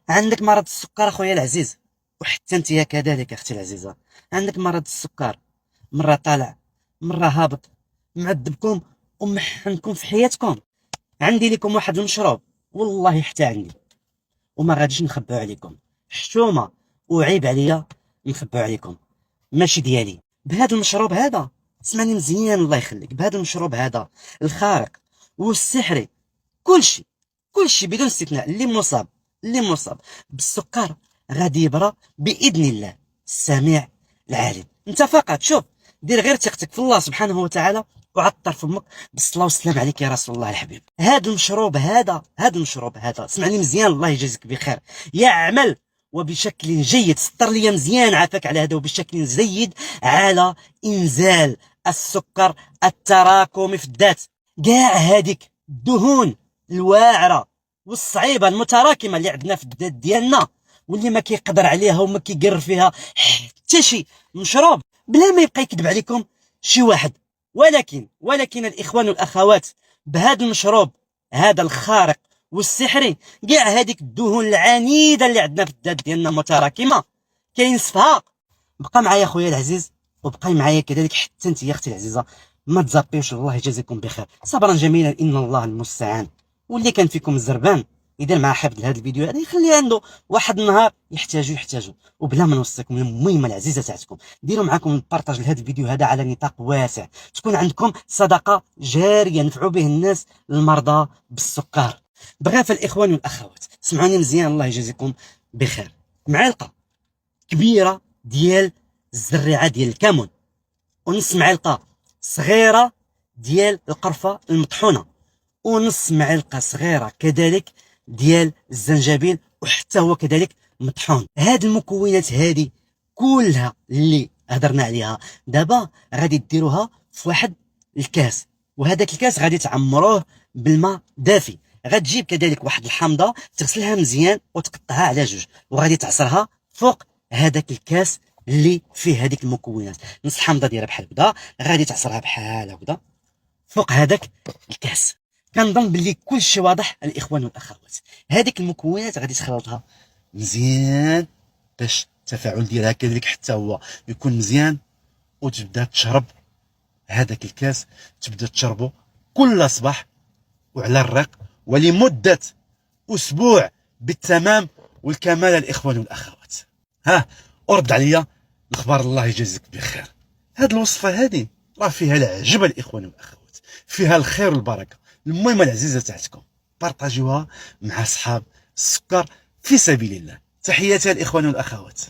عندك مرض السكر اخويا العزيز، وحتى انت كذلك اختي العزيزه. عندك مرض السكر، مره طالع مره هابط، معذبكم ومحنكم في حياتكم. عندي لكم واحد المشروب، والله حتى عندي، وما غاديش نخبيو عليكم. حشومه وعيب عليا نخبيو عليكم، ماشي ديالي. بهذا المشروب هذا، اسمعني مزيان الله يخليك، بهذا المشروب هذا الخارق والسحري، كلشي بدون استثناء اللي مصاب بالسكر غادي يبرى باذن الله السميع العليم. انت فقط شوف، دير غير ثقتك في الله سبحانه وتعالى، وعطر فمك بالصلاه والسلام عليك يا رسول الله الحبيب. هذا المشروب هذا اسمعني مزيان الله يجازيك بخير، يعمل وبشكل جيد، سطر لي مزيان عافاك على هذا، وبشكل جيد على انزال السكر التراكمي في الذات. كاع هذيك الدهون الواعره والصعيبه المتراكمه اللي عندنا في الذات ديالنا، واللي ما كيقدر عليها وما كيقر فيها حتى شي مشروب، بلا ما يبقى يكذب عليكم شي واحد. ولكن الاخوان والاخوات، بهذا المشروب هذا الخارق والسحري، كاع هذيك الدهون العنيده اللي عندنا في الذات ديالنا متراكمه كينصفها. بقى معايا خويا العزيز، وبقاي معايا كذلك حتى انت يا اختي العزيزه، ما تزابيوش. الله يجازيكم بخير، صبرا جميلا، ان الله المستعان. واللي كان فيكم الزربان يدير مع حفظ هذا الفيديو هذا، يخليه عنده واحد النهار يحتاجوا. وبلا ما نوصيكم المهمه العزيزه تاعتكم، ديروا معكم البارطاج لهذا الفيديو هذا على نطاق واسع، تكون عندكم صدقه جاريه نفعوا به الناس المرضى بالسكر. بغا فالاخوان والاخوات سمعوني مزيان الله يجازيكم بخير، معلقه كبيره ديال الزريعه ديال الكمون، ونص معلقه صغيره ديال القرفه المطحونه، ونص معلقه صغيره كذلك ديال الزنجبيل، وحتى هو كذلك مطحون. هاد المكونات هذه كلها اللي هضرنا عليها دابا غادي ديروها في واحد الكاس، وهذاك الكاس غادي تعمروه بالماء دافي. غتجيب كذلك واحد الحامضه تغسلها مزيان وتقطعها على جوج، وغادي تعصرها فوق هذاك الكاس اللي فيه هذيك المكونات. نص الحامضه ديالها بحال هكذا، غادي تعصرها بحال هكذا فوق هذاك الكاس. كنظن باللي كلشي واضح الاخوان والاخوات. هذيك المكونات غادي تخلطها مزيان باش التفاعل ديالها كذلك حتى هو يكون مزيان، وتبدا تشرب هذاك الكاس، تبدا تشربه كل صباح وعلى الريق، ولمده اسبوع بالتمام والكمال الاخوان والاخوات. ها ورد عليا الاخبار الله يجازيك بخير. هاد الوصفه هذه راه فيها العجب الاخوان والاخوات، فيها الخير والبركه. المهمه العزيزه تاعتكم بارطاجيوها مع اصحاب السكر في سبيل الله. تحياتي الاخوان والاخوات.